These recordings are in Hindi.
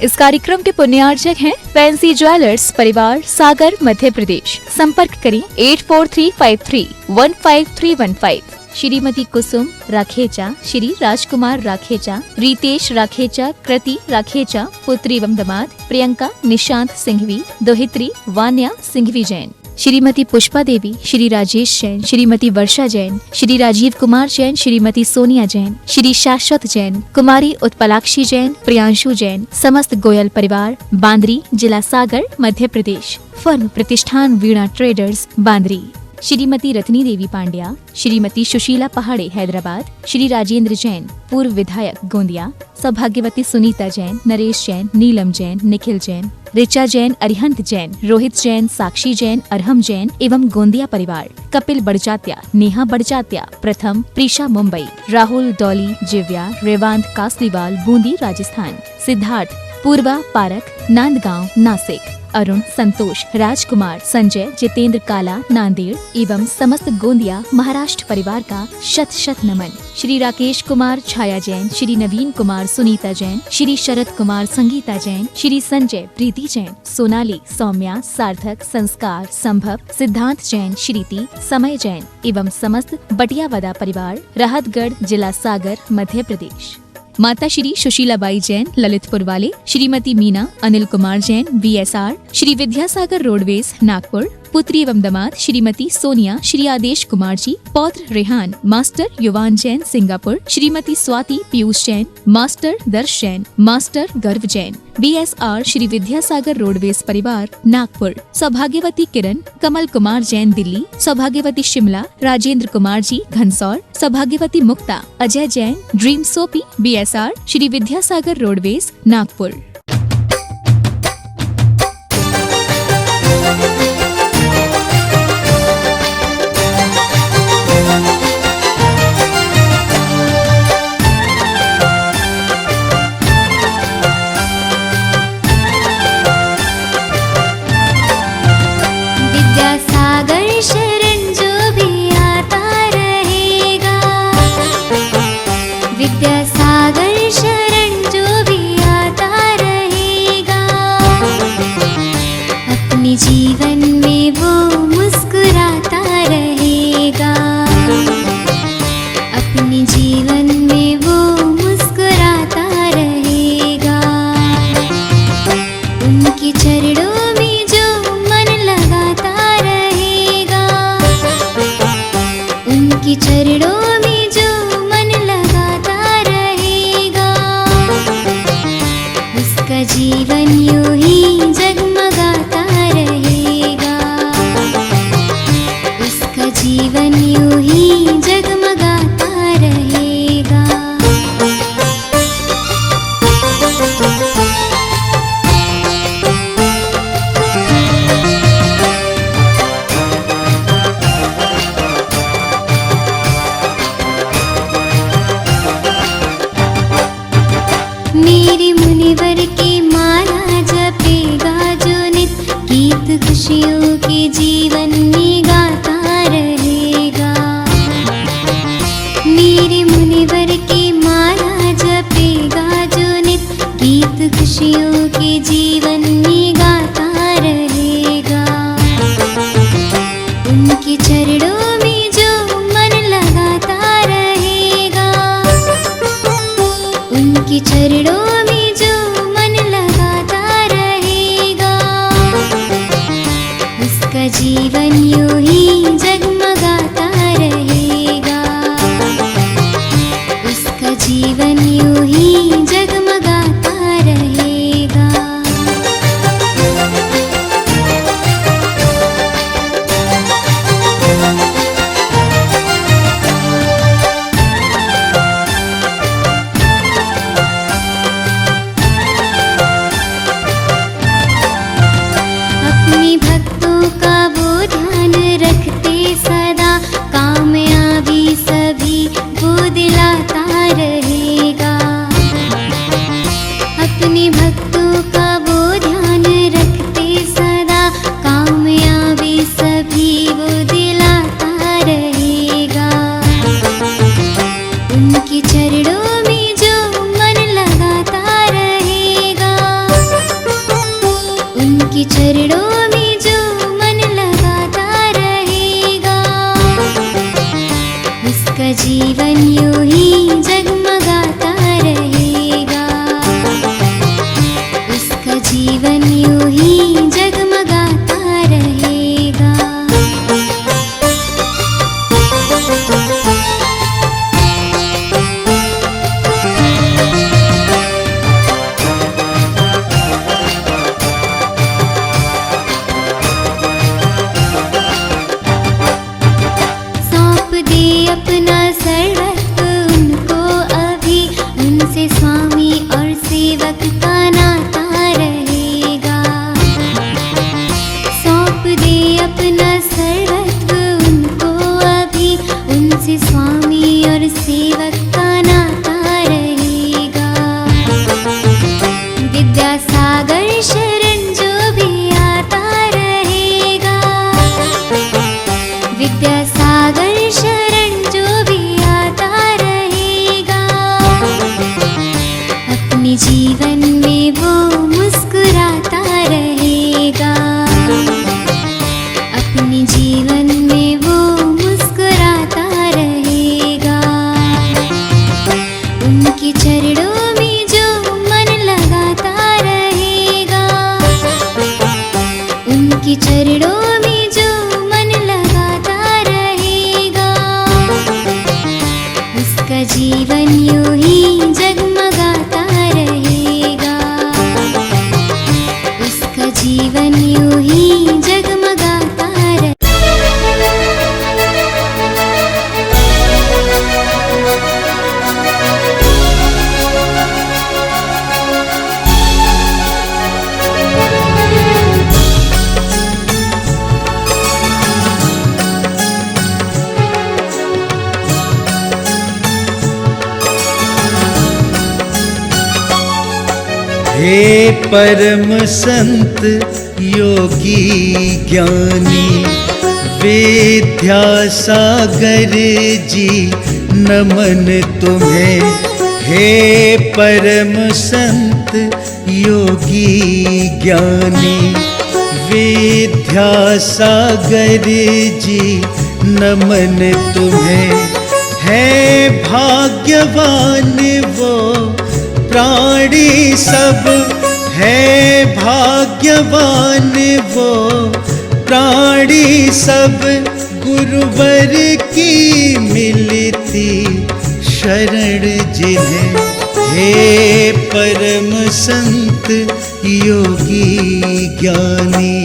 इस कार्यक्रम के पुण्यार्चक हैं फैंसी ज्वेलर्स परिवार, सागर, मध्य प्रदेश। संपर्क करें 8435315315। श्रीमती कुसुम राखेचा, श्री राजकुमार राखेचा, रितेश राखेचा, कृति राखेचा, पुत्री एवं दामाद प्रियंका निशांत सिंघवी, दोहित्री वान्या सिंघवी जैन, श्रीमती पुष्पा देवी, श्री राजेश जैन, श्रीमती वर्षा जैन, श्री राजीव कुमार जैन, श्रीमती सोनिया जैन, श्री शाश्वत जैन, कुमारी उत्पलाक्षी जैन, प्रियांशु जैन, समस्त गोयल परिवार, बांद्री, जिला सागर, मध्य प्रदेश। फर्म प्रतिष्ठान वीणा ट्रेडर्स, बांद्री। श्रीमती रत्नी देवी पांड्या, श्रीमती सुशीला पहाड़े हैदराबाद, श्री राजेंद्र जैन पूर्व विधायक गोंदिया, सौभाग्यवती सुनीता जैन, नरेश जैन, नीलम जैन, निखिल जैन, ऋचा जैन, अरिहंत जैन, रोहित जैन, साक्षी जैन, अरहम जैन एवं गोंदिया परिवार। कपिल बड़जात्या, नेहा बड़जात्या, प्रथम, प्रीशा मुंबई, राहुल, डॉली, जिव्या, रेवांत कासलीवाल, बूंदी राजस्थान, सिद्धार्थ, पूर्वा पारक, नांदगांव, नासिक, अरुण, संतोष, राजकुमार, संजय, जितेंद्र काला, नांदेड़ एवं समस्त गोंदिया महाराष्ट्र परिवार का शत शत नमन। श्री राकेश कुमार, छाया जैन, श्री नवीन कुमार, सुनीता जैन, श्री शरद कुमार, संगीता जैन, श्री संजय, प्रीति जैन, सोनाली, सौम्या, सार्थक, संस्कार, संभव, सिद्धांत जैन, श्रीति, समय जैन एवं समस्त बटियावदा परिवार, राहतगढ़, जिला सागर, मध्य प्रदेश। माता श्री सुशीलाबाई जैन, ललितपुर वाले, श्रीमती मीना, अनिल कुमार जैन, BSR, श्री विद्यासागर रोडवेज, नागपुर, पुत्री एवं दामाद श्रीमती सोनिया, श्री आदेश कुमार जी, पौत्र रेहान, मास्टर युवान जैन, सिंगापुर, श्रीमती स्वाति पीयूष जैन, मास्टर दर्श जैन, मास्टर गर्व जैन, BSR, श्री विद्यासागर रोडवेज परिवार, नागपुर, सौभाग्यवती किरण, कमल कुमार जैन, दिल्ली, सौभाग्यवती शिमला, राजेंद्र कुमार जी, घनसौर, सौभाग्यवती मुक्ता, अजय जैन, ड्रीम सोपी, BSR, श्री विद्यासागर रोडवेज, नागपुर। जीवन में वो मुस्कुराता रहेगा, अपने जीवन में वो मुस्कुराता रहेगा। उनके चरणों में जो मन लगाता रहेगा, उनके चरणों में जो मन लगाता रहेगा, उसका जीवन यूं ही जगमगाता रहेगा, उसका जीवन यूं ही जगमगाता रहेगा। मेरे मुनिवर की माला जपेगा जो नित, गीत खुशियों के जीवन में गाता रहेगा। मेरे मुनिवर की माला जपेगा जो नित, गीत खुशियों के जीवन में गाता रहेगा। उनके चरणों में जो मन लगाता रहेगा, उनके चरणों में जो मन लगाता रहेगा, उसका जीवन यूं ही जगमगाता रहेगा, उसका जीवन यूं ही जगमगाता रहेगा। अपने भक्तों का वो ध्यान रखते सदा, कामयाबी सभी वो दिलाता रहेगा। अपने भक्तों का वो ध्यान रखते सदा, कामयाबी सभी वो दिलाता रहेगा। उनके चरणों में जो मन लगाता रहेगा, चरणों में जो मन लगाता रहेगा, उसका जीवन यूं ही जगमगाता रहेगा, उसका जीवन यूं ही जगमगाता रहेगा। अपना सर्वस्व उनको अभी, उनसे स्वामी और सेवक का नाता रहेगा। सौंप दे अपना सर्वस्व उनको अभी, उनसे स्वामी और सेवक का नाता रहेगा। विद्यासागर शरण जो भी आता रहेगा, विद्यासागर शरण जो भी आता रहेगा, अपने जीवन में वो मुस्कुराता रहेगा, अपने जीवन में वो मुस्कुराता रहेगा। उनके चरणों में जो मन लगाता रहेगा, उनके चरणों में जो मन लगाता रहेगा, उसका जीवन यूं ही जगमगाता रहेगा, उसका जीवन यूं ही जगमगाता रहेगा। हे परम संत योगी ज्ञानी, विद्यासागर जी नमन तुम्हें। हे परम संत योगी ज्ञानी, विद्यासागर जी नमन तुम्हें। है भाग्यवान वो प्राणी सब, है भाग्यवान वो प्राणी सब, गुरुवर की मिलती शरण जिन्हें। हे परम संत योगी ज्ञानी।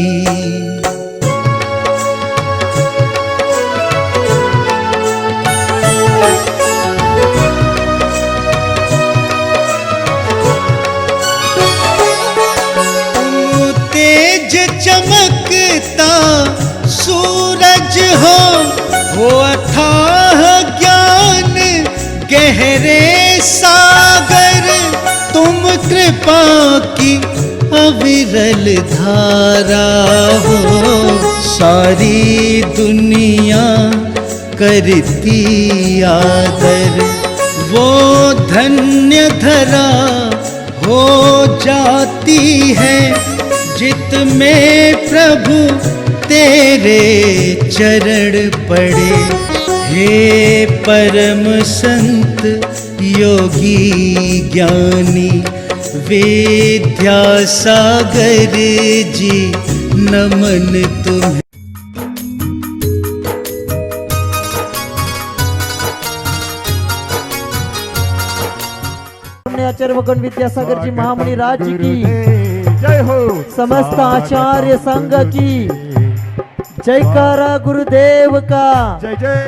चमकता सूरज हो अथाह ज्ञान गहरे सागर, तुम कृपा की अविरल धारा हो। सारी दुनिया करती आदर, वो धन्य धरा हो जाती है, जित में प्रभु तेरे चरण पड़े। हे परम संत योगी ज्ञानी, विद्यासागर जी नमन तुम्हें। आचार्य भगवान विद्यासागर जी महामुनि राज्य की जय हो। समस्त आचार्य संघ की जयकारा गुरुदेव का जय जय।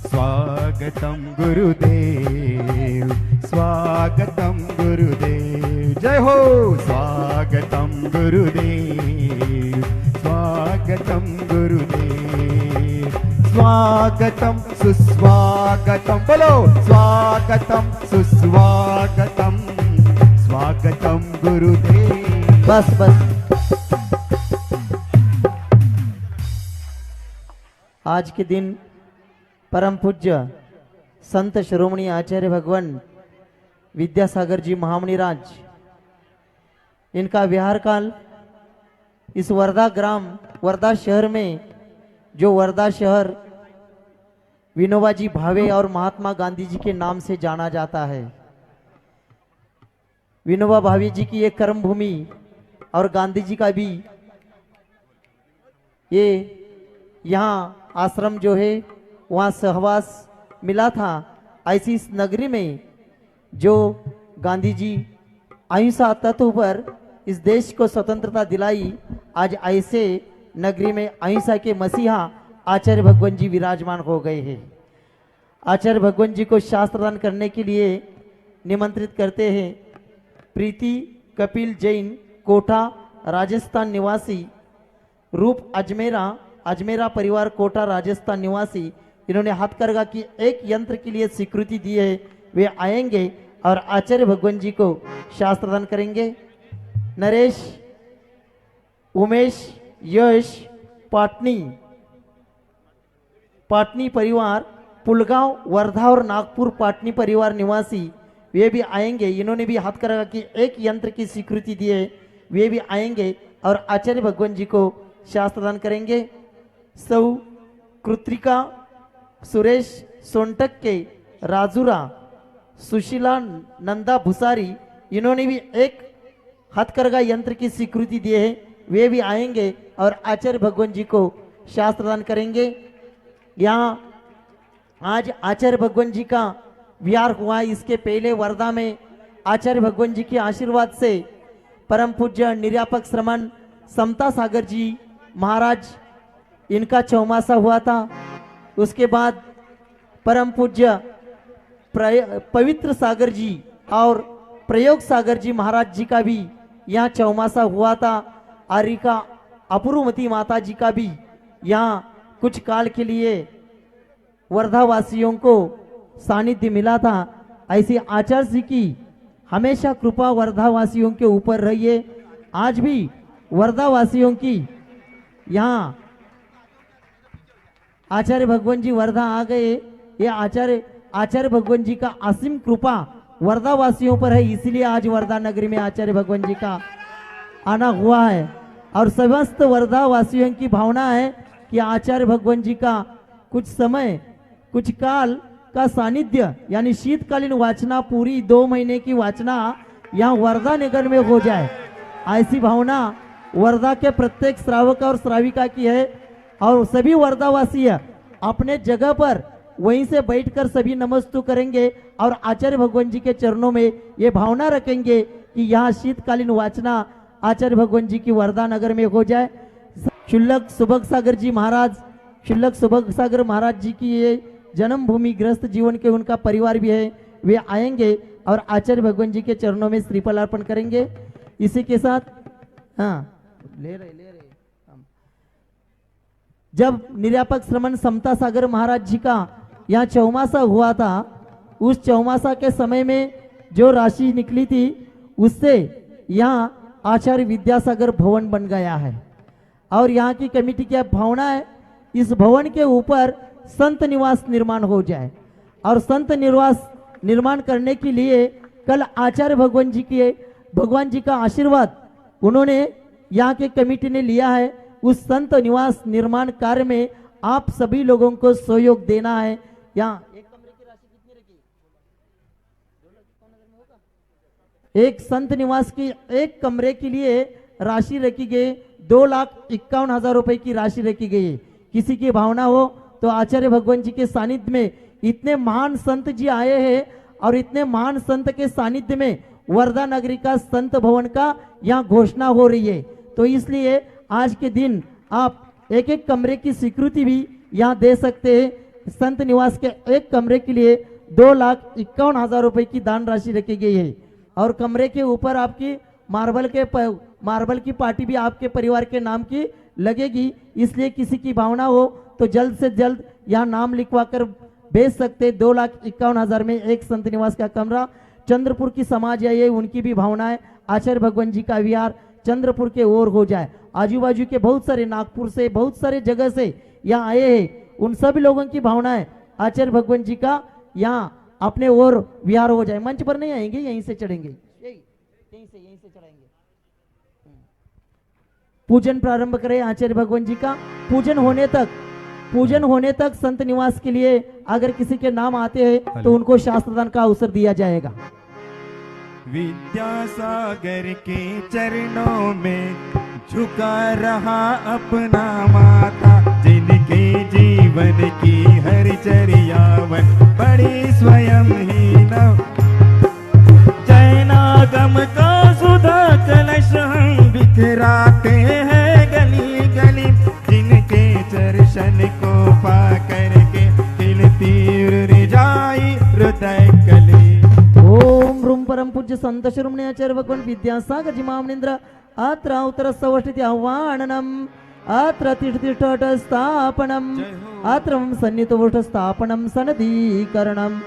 स्वागतम गुरुदेव, स्वागतम गुरुदेव, जय हो। स्वागतम गुरुदेव, स्वागतम गुरुदेव, स्वागतम सुस्वागतम, बोलो स्वागतम सुस्वागतम, स्वागतम गुरुदेव। बस बस, आज के दिन परम पूज्य संत शिरोमणि आचार्य भगवान विद्यासागर जी महामुनि राज इनका विहार काल इस वर्धा ग्राम वर्धा शहर में, जो वर्धा शहर विनोबा जी भावे और महात्मा गांधी जी के नाम से जाना जाता है। विनोबा भावे जी की एक कर्म भूमि और गांधी जी का भी ये यहाँ आश्रम जो है वहाँ सहवास मिला था। ऐसी इस नगरी में जो गांधी जी अहिंसा तत्व पर इस देश को स्वतंत्रता दिलाई, आज ऐसे नगरी में अहिंसा के मसीहा आचार्य भगवान जी विराजमान हो गए हैं। आचार्य भगवान जी को शास्त्रदान करने के लिए निमंत्रित करते हैं प्रीति कपिल जैन, कोटा राजस्थान निवासी, रूप अजमेरा परिवार, कोटा राजस्थान निवासी। इन्होंने हथकरघा की एक यंत्र के लिए स्वीकृति दी है। वे आएंगे और आचार्य भगवान जी को शास्त्रदान करेंगे। नरेश, उमेश, यश, पाटनी परिवार, पुलगांव, वर्धा और नागपुर पाटनी परिवार निवासी, वे भी आएंगे। इन्होंने भी हथकरघा की एक यंत्र की स्वीकृति दी है। वे भी आएंगे और आचार्य भगवान जी को शास्त्रदान करेंगे। सौ कृत्रिका, सुरेश सोनटक के राजुरा, सुशीला नंदा भुसारी, इन्होंने भी एक हथकरघा यंत्र की स्वीकृति दी है। वे भी आएंगे और आचार्य भगवान जी को शास्त्रदान करेंगे। यहाँ आज आचार्य भगवान जी का विहार हुआ। इसके पहले वर्धा में आचार्य भगवान जी के आशीर्वाद से परम पूज्य निर्यापक श्रमण समता सागर जी महाराज, इनका चौमासा हुआ था। उसके बाद परम पूज्य पवित्र सागर जी और प्रयोग सागर जी महाराज जी का भी यहाँ चौमासा हुआ था। आरिका अपूर्वमती माता जी का भी यहाँ कुछ काल के लिए वर्धा वासियों को सानिध्य मिला था। ऐसी आचार्य जी की हमेशा कृपा वर्धा वासियों के ऊपर रही है। आज भी वर्धा वासियों की यहाँ आचार्य भगवान जी वर्धा आ गए। ये आचार्य भगवान जी का असीम कृपा वर्धा वासियों पर है, इसलिए आज वर्धा नगरी में आचार्य भगवान जी का आना हुआ है। और समस्त वर्धा वासियों की भावना है कि आचार्य भगवान जी का कुछ समय कुछ काल का सानिध्य यानी शीतकालीन वाचना, पूरी 2 महीने की वाचना यहाँ वर्धा नगर में हो जाए, ऐसी भावना वर्धा के प्रत्येक श्रावक और श्राविका की है। और सभी वर्धावासी अपने जगह पर वहीं से बैठकर सभी नमस्तु करेंगे और आचार्य भगवान जी के चरणों में ये भावना रखेंगे कि यहाँ शीतकालीन वाचना आचार्य भगवान जी की वर्धा नगर में हो जाए। शुल्लक सुभग सागर जी महाराज, शुल्लक सुभग सागर महाराज जी की ये जन्मभूमि गृहस्थ जीवन के उनका परिवार भी है। वे आएंगे और आचार्य भगवान जी के चरणों में श्रीफल अर्पण करेंगे। इसी के साथ ले रहे जब निर्यापक श्रमण समता सागर महाराज जी का यहाँ चौमासा हुआ था, उस चौमासा के समय में जो राशि निकली थी उससे यहाँ आचार्य विद्यासागर भवन बन गया है। और यहाँ की कमेटी की भावना है इस भवन के ऊपर संत निवास निर्माण हो जाए। और संत निवास निर्माण करने के लिए कल आचार्य भगवान जी का आशीर्वाद उन्होंने यहाँ के कमेटी ने लिया है। उस संत निवास निर्माण कार्य में आप सभी लोगों को सहयोग देना है। यहाँ एक कमरे की राशि कितनी रखी? एक संत निवास की एक कमरे के लिए राशि रखी गई 2,51,000 रुपए की राशि रखी गई। किसी की भावना हो तो आचार्य भगवान जी के सानिध्य में इतने महान संत जी आए हैं और इतने महान संत के सानिध्य में वर्धा नगरी का संत भवन का यहाँ घोषणा हो रही है। तो इसलिए आज के दिन आप एक एक कमरे की स्वीकृति भी यहाँ दे सकते हैं। संत निवास के एक कमरे के लिए 2,51,000 रुपए की दान राशि रखी गई है। और कमरे के ऊपर आपकी मार्बल की पार्टी भी आपके परिवार के नाम की लगेगी। इसलिए किसी की भावना हो तो जल्द से जल्द यहाँ नाम लिखवा कर भेज सकते। 2,51,000 में एक संत निवास का कमरा। चंद्रपुर की समाज है ये, उनकी भी भावना है आचार्य भगवान जी का विहार चंद्रपुर के ओर हो जाए। आजू बाजू के बहुत सारे नागपुर से बहुत सारे जगह से यहाँ आए हैं, उन सभी लोगों की भावना है आचार्य भगवान जी का यहाँ अपने ओर विहार हो जाए। मंच पर नहीं आएंगे, यहीं से चढ़ेंगे, यहीं से चढ़ाएंगे। पूजन प्रारंभ करें आचार्य भगवान जी का। पूजन होने तक संत निवास के लिए अगर किसी के नाम आते हैं तो उनको शास्त्रदान का अवसर दिया जाएगा। विद्यासागर के चरणों में झुका रहा अपना माता, जिनके जीवन की हर चर्यावन बड़ी स्वयं ही न जैनागम का सुधा कलश हम बिखराते हैं गली गली, जिनके चर्शन को पा करके खिलती रिजाई हृदय कली। ओम रूम परम पूज्य संत शिरोमणी आचार्य भगवान विद्यासागर जी महामनिंद्र अत्र उत्तर सवष्टिति आह्वाननम अत्र तिष्ठतिष्ठट स्थापनम अत्र सन्निहितोष्ठ स्थापनम सनदीकरणम।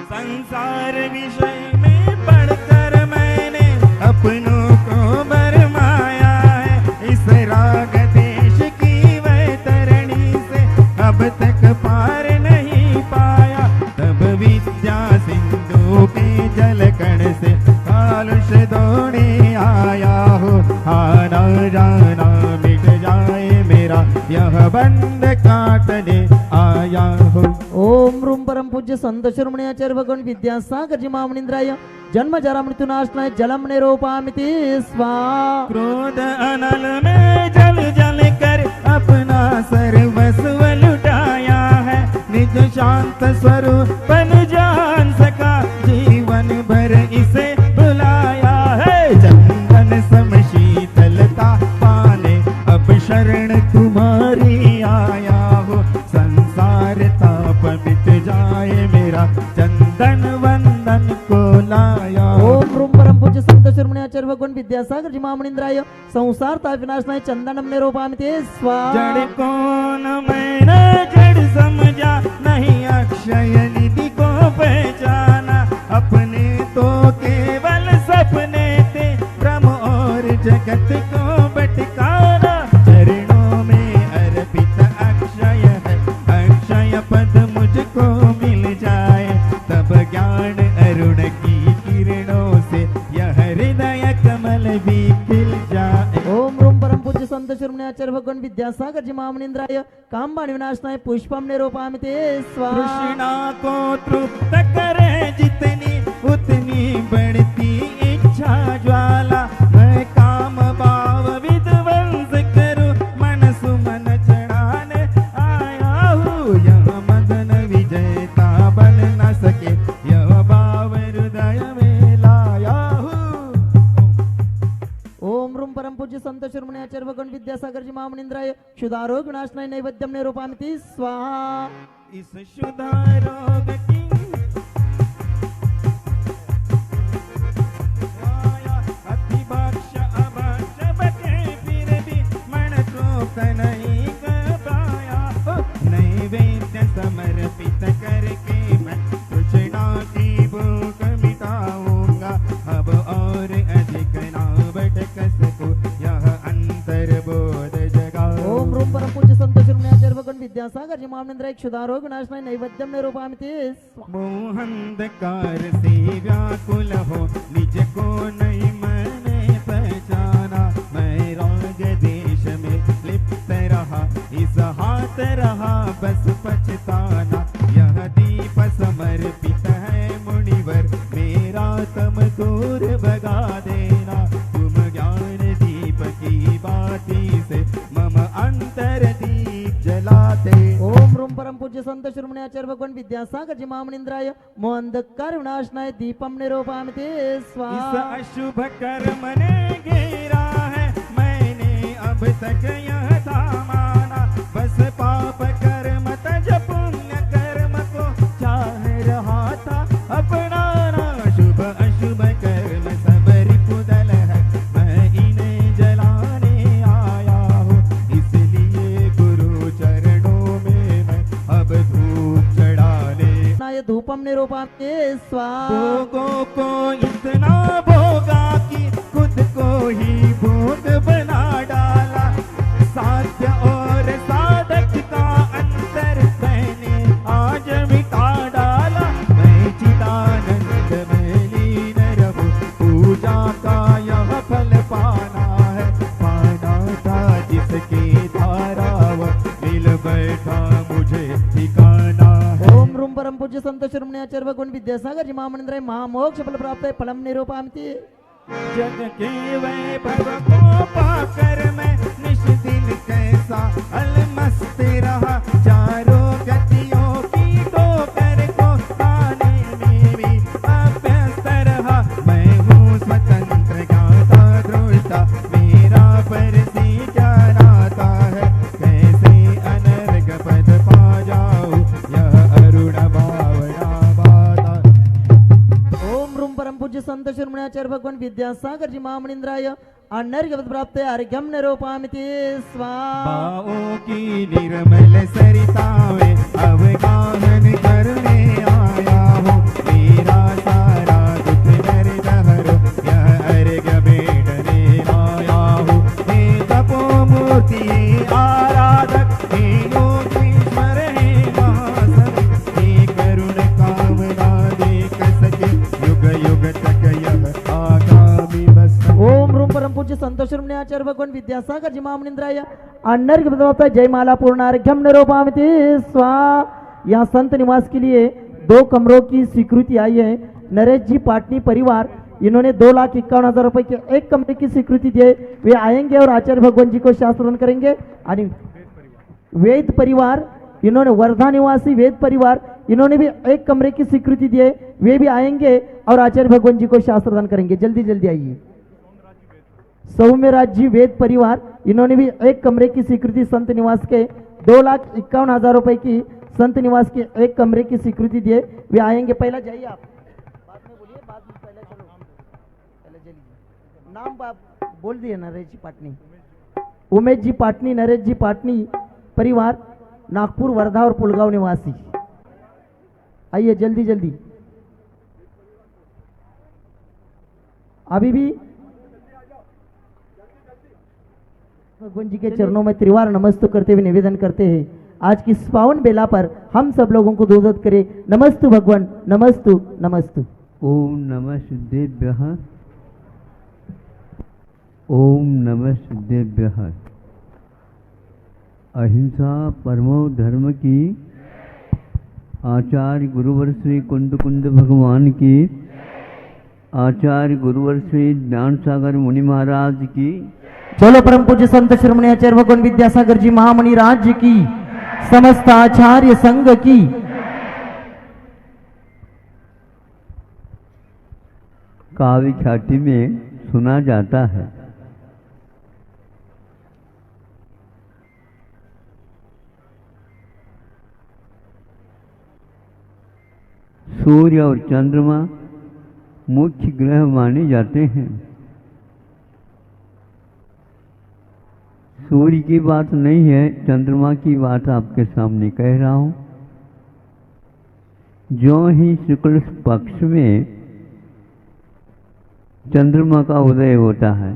संसार विषय में पढ़कर मैंने अपनों को बरमाया है, इस राग देश की वैतरणी से अब तक पार नहीं पाया। तब विद्या सिंधु के जलकण से कालुष धोने आया हो, आना जाना मिट जाए मेरा यह बंध काटने आया हो। ओम रूम परम पूज्य संत शिरोमणी आचार्य भगवान विद्यासागर जी महामनिंद्राय जन्म जरा मृत्युनाशनाय जलम निरूपामिति स्वाहा। क्रोध अनल में जल जल कर अपना सर्वस्व लुटाया है, निज शांत स्वरूपन जान सका जीवन भर इसे बुलाया है। चंदन सम शीतलता पाने अब शरण तुम्हारी आया हो, संसार ताप मिट जाए मेरा चंदन वंदन को लाया। ओम रूम परम पूज्य संत शिरोमणी आचार्य भगवान विद्यासागर जी महामनिंद्राय संसार ताप विनाशनाय चंदनम निरूपामिति स्वाहा। जड़ को न मैंने जड़ समझा, नहीं अक्षय निधि को पहचाना, अपने तो केवल सपने थे भ्रम और जगत को भटकाना। चरणों में अर्पित अक्षय है, अक्षय पद मुझको मिल जाए, तब ज्ञान अरुण की किरणों से यह हृदय कमल भी खिल जाए। ओम रूम परम पूज्य संत शिरोमणी आचार्य भगवान विद्यासागर जी महामनिंद्राय कामबाण विनाशनाय पुष्पम निरूपामिति स्वाहा। कृष्णा को तृप्त करे जितनी उतनी बढ़ती इच्छा ज्वाला, मैं काम भाव विध्वंस करूं मन सुमन चढ़ाने आया हूँ। यह मदन विजेता बन न सके, यह भाव हृदय में लाया हूँ। ओम रूम परम पूज्य संत शिरोमणी आचार्य भगवान विद्यासागर जी महामनिंद्राय क्षुधारोग विनाशनाय नैवेद्यम निरूपामिति स्वाहा। इस शुद्धा रोग की अतिभक्ष अभक्ष बचे फिर भी मन चूक नहीं कर पाया। नैवेद्य समर्पित करके मैं तृष्णा की भूख मिटाऊंगा, अब और अधिक ना भटक सकूं यह अंतर बोध जगा। ओम रूम परम पूज्य संत शिरोमणी आचार्य भगवान विद्यासागर जी महामनिंद्राय क्षुधारोग विनाशनाय नैवेद्यम निरूपामिति स्वाहा। मोहंधकार से व्याकुल हो, निज को नहीं मैंने पहचाना, मैं राग देश में लिप्त रहा, इस हाथ रहा बस पछताना। यह दीप समर्पित है मुनिवर, मेरा तम दूर भगा देना, तुम ज्ञान दीप की बाती से मम अंतर दीप जलाते। ओम रूम परम पूज्य संत शिरोमणी आचार्य भगवान विद्यासागर जी महामनिंद्राय मोहंधकार विनाशनाय दीपम निरूपामिति इस स्वाहा। अशुभ कर्म ने घेरा है, मैंने अब तक यह थामाना, बस पाप कर्म तज पुण्य कर्म को चाह रहा था अपनाना। शुभ अशुभ कर्म सब रिपुदल है, मैं इन्हें जलाने आया हूँ, इसलिए गुरु चरणों में मैं अब धूप चढ़ाने। धूपम निरूपामिति स्वाहा। भोगों को इतना भोगा कि खुद को ही भोग बना डाला, साध्य और साधक का अंतर मैंने आज मिटा डाला। मैं चिदानंद में लीन रहूं, पूजा का यह पूज्य संत शिरोमणि आचार्य भगवान विद्यासागर जी महामनिंद्राय महामोक्ष फल प्राप्त है फलम निरूपामिति। जग के वैभव को पाकर मैं निश दिन कैसा अलमस्त रहा, चारों गतियों की ठोकर को खाने में भी अभ्यस्त रहा। मैं हूँ स्वतंत्र ज्ञाता दृष्टा, मेरा परसी क्या नाता है, कैसे अनर्ग पद पा जाऊं यह अरुण भावना बाता। ओम रूम परम पूज्य संत शिरोमणि आचार्य भगवान विद्यासागर जी महामनिंद्राय अनर्घ्य पद प्राप्त है अर्घ्यम निरूपामिति स्वाहा। पाओ की निर्मल सरिताएं अवगाहन करने आया हूँ, मेरा सारा दुख दर्द हरो यह अर्घ्य भेंटने आया हूँ। हे तपोमूर्ति हे आराधक हे योगीश्वर हे महासव, हे करुण कामना देख सके युग युग तक यह आगामी बस। ओम रूम परम पूज्य संत शिरोमणि आचार्य भगवान विद्यासागर जी महामनिंद्राय अनर्घ्य पद प्राप्त है जय माला पूर्णार्घ्यम निरूपामिति स्वाहा। यहाँ संत निवास के लिए 2 कमरों की स्वीकृति आई है। नरेश जी पाटनी परिवार इन्होंने 2,51,000 रुपए के 1 कमरे की स्वीकृति दी है। वे आएंगे और आचार्य भगवान जी को शास्त्रदान करेंगे। आणि वेद परिवार इन्होंने वर्धा निवासी वेद परिवार इन्होंने भी 1 कमरे की स्वीकृति दी है। वे भी आएंगे और आचार्य भगवान जी को शास्त्रदान करेंगे। जल्दी जल्दी आइए। सौम्यराज जी वेद परिवार इन्होंने भी 1 कमरे की स्वीकृति संत निवास के 2,51,000 रुपए की संत निवास के 1 कमरे की स्वीकृति दिए। वे आएंगे। पहला जाइए आप, बाद में बोलिए, बाद में पहले चलो, पहले चलिए। नाम बोल दिए नरेश जी पाटनी, उमेश जी पाटनी, नरेश जी पाटनी परिवार नागपुर वर्धा और पुलगांव निवासी। आइए जल्दी जल्दी। अभी भी भगवान जी के चरणों में त्रिवार नमस्तु करते हुए निवेदन करते हैं। आज की इस पावन बेला पर हम सब लोगों को दोदत करें। नमस्तु भगवान, नमस्तु नमस्तु। ओम नमः सिद्धेभ्यः, ओम नमः सिद्धेभ्यः। अहिंसा परमो धर्म की आचार्य गुरुवर श्री कुंद कुंद भगवान की, आचार्य गुरुवर श्री ज्ञान सागर मुनि महाराज की, चलो परम पूज्य संत शिरोमणि आचार्य भगवान विद्यासागर जी महामणि राज्य की, समस्त आचार्य संघ की। काव्य ख्याति में सुना जाता है, सूर्य और चंद्रमा मुख्य ग्रह माने जाते हैं। सूर्य की बात नहीं है, चंद्रमा की बात आपके सामने कह रहा हूं। जो ही शुक्ल पक्ष में चंद्रमा का उदय होता है,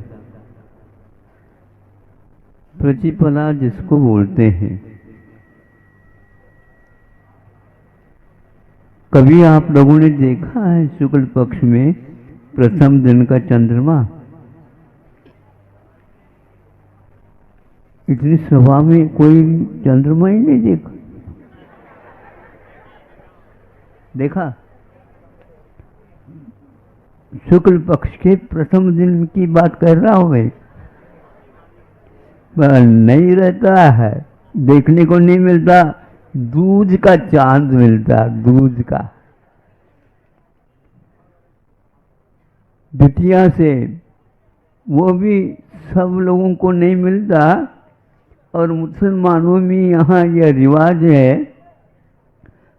प्रतिपदा जिसको बोलते हैं, कभी आप लोगों ने देखा है शुक्ल पक्ष में प्रथम दिन का चंद्रमा? इतनी सभा में कोई चंद्रमा ही नहीं देखा। शुक्ल पक्ष के प्रथम दिन की बात कर रहा हूं मैं। नहीं रहता है, देखने को नहीं मिलता। दूज का चांद मिलता, दूज का। द्वितीया से वो भी सब लोगों को नहीं मिलता। और मुसलमानों में यहाँ यह रिवाज है,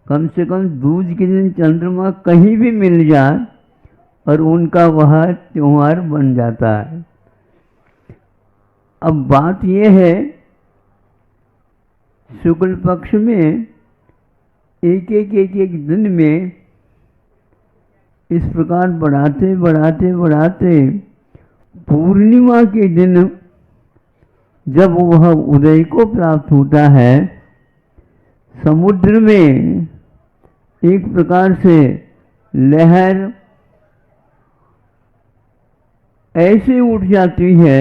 कम से कम दूज के दिन चंद्रमा कहीं भी मिल जाए और उनका वह त्योहार बन जाता है। अब बात यह है, शुक्ल पक्ष में एक दिन में इस प्रकार बढ़ाते बढ़ाते बढ़ाते पूर्णिमा के दिन जब वह उदय को प्राप्त होता है, समुद्र में एक प्रकार से लहर ऐसे उठ जाती है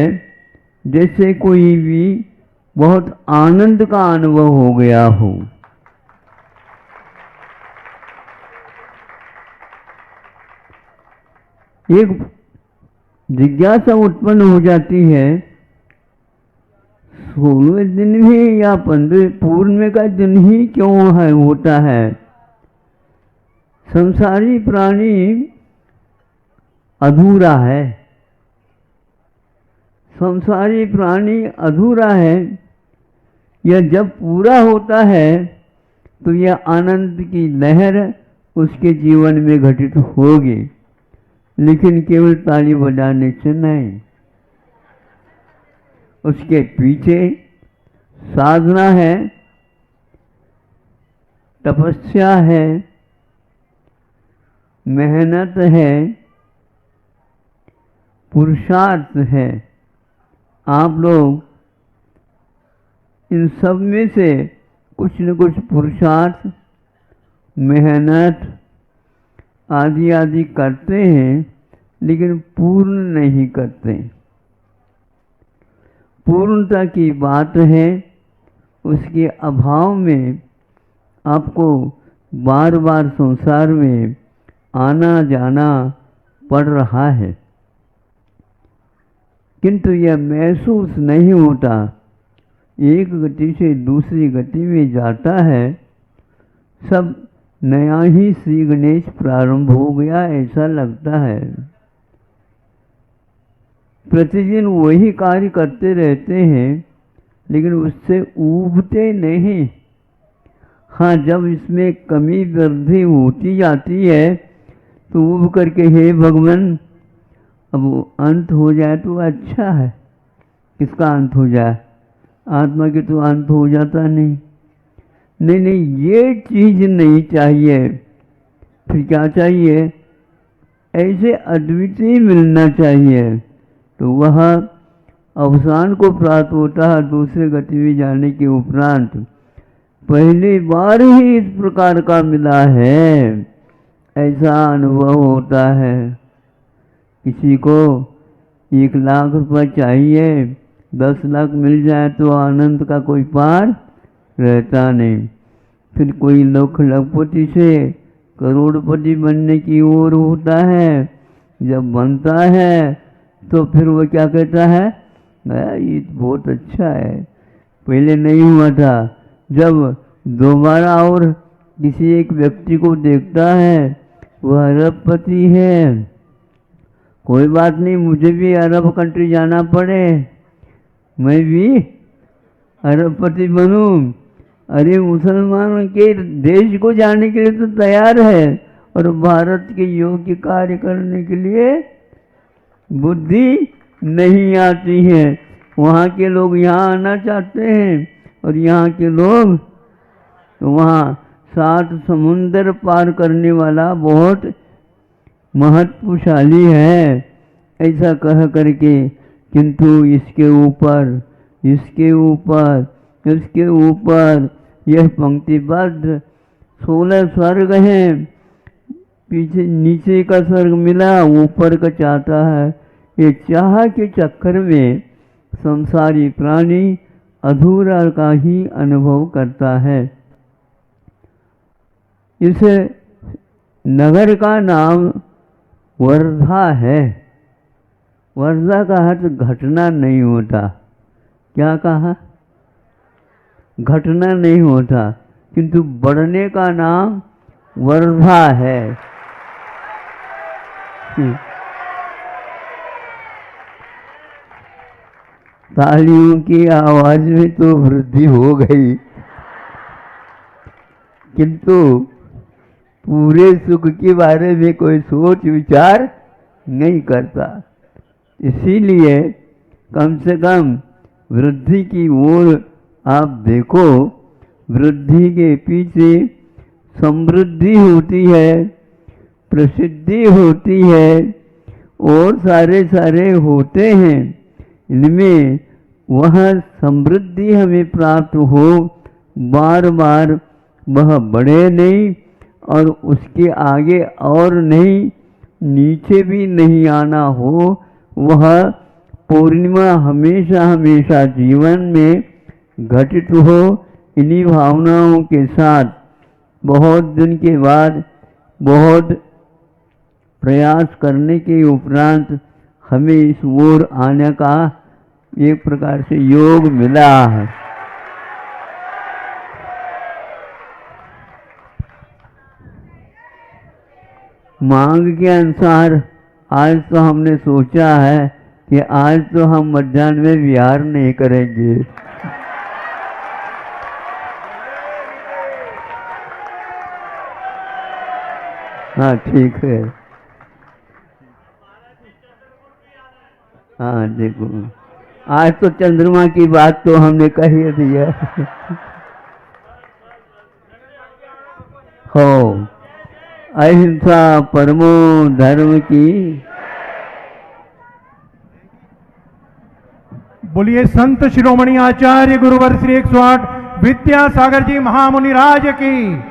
जैसे कोई भी बहुत आनंद का अनुभव हो गया हो। एक जिज्ञासा उत्पन्न हो जाती है, 16वें दिन भी या 15 पूर्णिमा का दिन ही क्यों है होता है? संसारी प्राणी अधूरा है, संसारी प्राणी अधूरा है। यह जब पूरा होता है तो यह आनंद की लहर उसके जीवन में घटित होगी, लेकिन केवल ताली बजाने से नहीं। उसके पीछे साधना है, तपस्या है, मेहनत है, पुरुषार्थ है। आप लोग इन सब में से कुछ न कुछ पुरुषार्थ, मेहनत आदि आदि करते हैं, लेकिन पूर्ण नहीं करते। पूर्णता की बात है, उसके अभाव में आपको बार बार संसार में आना जाना पड़ रहा है, किंतु यह महसूस नहीं होता। एक गति से दूसरी गति में जाता है, सब नया ही श्री गणेश प्रारंभ हो गया ऐसा लगता है। प्रतिदिन वही कार्य करते रहते हैं, लेकिन उससे ऊबते नहीं। हाँ, जब इसमें कमी वृद्धि होती जाती है तो ऊब करके हे भगवान अब अंत हो जाए तो अच्छा है। किसका अंत हो जाए? आत्मा के तो अंत हो जाता नहीं। नहीं नहीं, ये चीज नहीं चाहिए। फिर क्या चाहिए? ऐसे अद्वितीय मिलना चाहिए, तो वह अवसान को प्राप्त होता है। दूसरे गति में जाने के उपरांत पहली बार ही इस प्रकार का मिला है, ऐसा अनुभव होता है। किसी को 1 लाख रुपये चाहिए, 10 लाख मिल जाए तो आनंद का कोई पार रहता नहीं। फिर कोई लखपति से करोड़पति बनने की ओर होता है। जब बनता है तो फिर वो क्या कहता है, ये बहुत अच्छा है, पहले नहीं हुआ था। जब दोबारा और किसी एक व्यक्ति को देखता है, वह अरबपति है, कोई बात नहीं, मुझे भी अरब कंट्री जाना पड़े, मैं भी अरबपति बनूं। अरे मुसलमान के देश को जाने के लिए तो तैयार है, और भारत के योग्य कार्य करने के लिए बुद्धि नहीं आती है। वहाँ के लोग यहाँ आना चाहते हैं, और यहाँ के लोग वहाँ 7 समुंदर पार करने वाला बहुत महत्वशाली है, ऐसा कह करके। किंतु इसके ऊपर, इसके ऊपर, इसके ऊपर यह पंक्तिबद्ध 16 स्वर्ग हैं। पीछे नीचे का स्वर्ग मिला, ऊपर का चाहता है। ये चाह के चक्कर में संसारी प्राणी अधूरा का ही अनुभव करता है। इस नगर का नाम वर्धा है। वर्धा का अर्थ घटना नहीं होता। क्या कहा? घटना नहीं होता, किंतु बढ़ने का नाम वर्धा है। तालियों की आवाज में तो वृद्धि हो गई, किंतु पूरे सुख के बारे में कोई सोच विचार नहीं करता। इसीलिए कम से कम वृद्धि की ओर आप देखो। वृद्धि के पीछे समृद्धि होती है, प्रसिद्धि होती है, और सारे सारे होते हैं। इनमें वह समृद्धि हमें प्राप्त हो, बार बार वह बढ़े नहीं, और उसके आगे और नहीं, नीचे भी नहीं आना हो। वह पूर्णिमा हमेशा हमेशा जीवन में घटित हो। इन्हीं भावनाओं के साथ बहुत दिन के बाद बहुत प्रयास करने के उपरांत हमें इस ओर आने का एक प्रकार से योग मिला है। मांग के अनुसार आज तो हमने सोचा है कि आज तो हम मध्याह्न में विहार नहीं करेंगे। हाँ ठीक है। हाँ देखो, आज तो चंद्रमा की बात तो हमने कह ही दिया। हो अहिंसा परमो धर्म की। बोलिए संत शिरोमणि आचार्य गुरुवर श्री 108 विद्यासागर जी महामुनि राज की।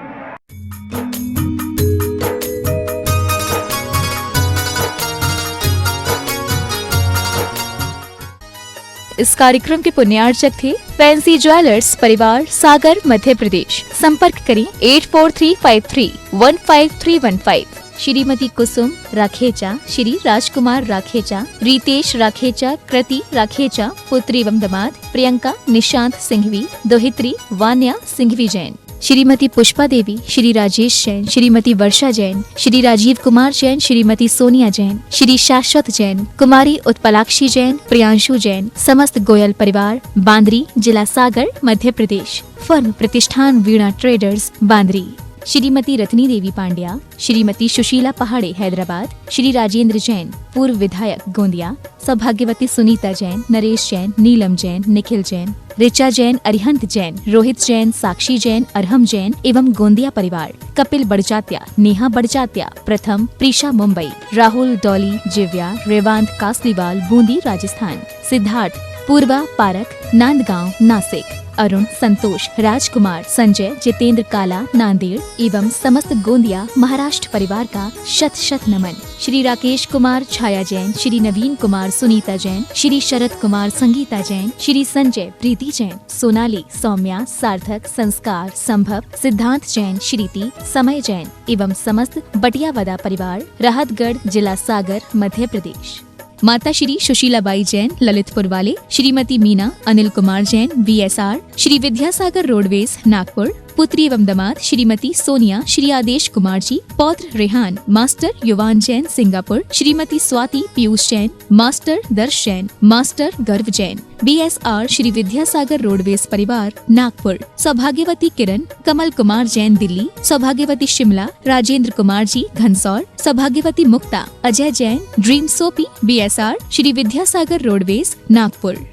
इस कार्यक्रम के पुण्यार्चक थे फैंसी ज्वेलर्स परिवार, सागर, मध्य प्रदेश। संपर्क करें 8435315315। श्रीमती कुसुम राखेचा, श्री राजकुमार राखेचा, रितेश राखेचा, कृति राखेचा, पुत्री एवं दामाद प्रियंका निशांत सिंघवी, दोहित्री वान्या सिंघवी जैन। श्रीमती पुष्पा देवी, श्री राजेश जैन, श्रीमती वर्षा जैन, श्री राजीव कुमार जैन, श्रीमती सोनिया जैन, श्री शाश्वत जैन, कुमारी उत्पलाक्षी जैन, प्रियांशु जैन। समस्त गोयल परिवार, बांद्री, जिला सागर, मध्य प्रदेश। फर्म प्रतिष्ठान वीणा ट्रेडर्स, बांद्री। श्रीमती रत्नी देवी पांड्या, श्रीमती सुशीला पहाड़े हैदराबाद, श्री राजेंद्र जैन पूर्व विधायक गोंदिया, सौभाग्यवती सुनीता जैन, नरेश जैन, नीलम जैन, निखिल जैन, ऋचा जैन, अरिहंत जैन, रोहित जैन, साक्षी जैन, अरहम जैन एवं गोंदिया परिवार। कपिल बड़जात्या, नेहा बड़जात्या, प्रथम प्रीशा मुंबई, राहुल डॉली जिव्या, रेवांत कासलीवाल बूंदी राजस्थान, सिद्धार्थ पूर्वा पारक नांदगांव नासिक, अरुण संतोष राजकुमार संजय जितेंद्र काला नांदेड़ एवं समस्त गोंदिया महाराष्ट्र परिवार का शत शत नमन। श्री राकेश कुमार छाया जैन, श्री नवीन कुमार सुनीता जैन, श्री शरद कुमार संगीता जैन, श्री संजय प्रीति जैन, सोनाली सौम्या सार्थक संस्कार संभव सिद्धांत जैन, श्रीति समय जैन एवं समस्त बटियावदा परिवार, राहतगढ़ जिला सागर मध्य प्रदेश। माता श्री सुशीलाबाई जैन ललितपुर वाले, श्रीमती मीना अनिल कुमार जैन VSR, श्री विद्यासागर रोडवेज नागपुर। पुत्री एवं दामाद श्रीमती सोनिया, श्री आदेश कुमार जी, पौत्र रेहान, मास्टर युवान जैन सिंगापुर, श्रीमती स्वाति पीयूष जैन, मास्टर दर्श जैन, मास्टर गर्व जैन BSR, श्री विद्यासागर रोडवेज परिवार नागपुर। सौभाग्यवती किरण कमल कुमार जैन दिल्ली, सौभाग्यवती शिमला राजेंद्र कुमार जी घनसौर, सौभाग्यवती मुक्ता अजय जैन ड्रीम सोपी BSR, श्री विद्यासागर रोडवेज नागपुर।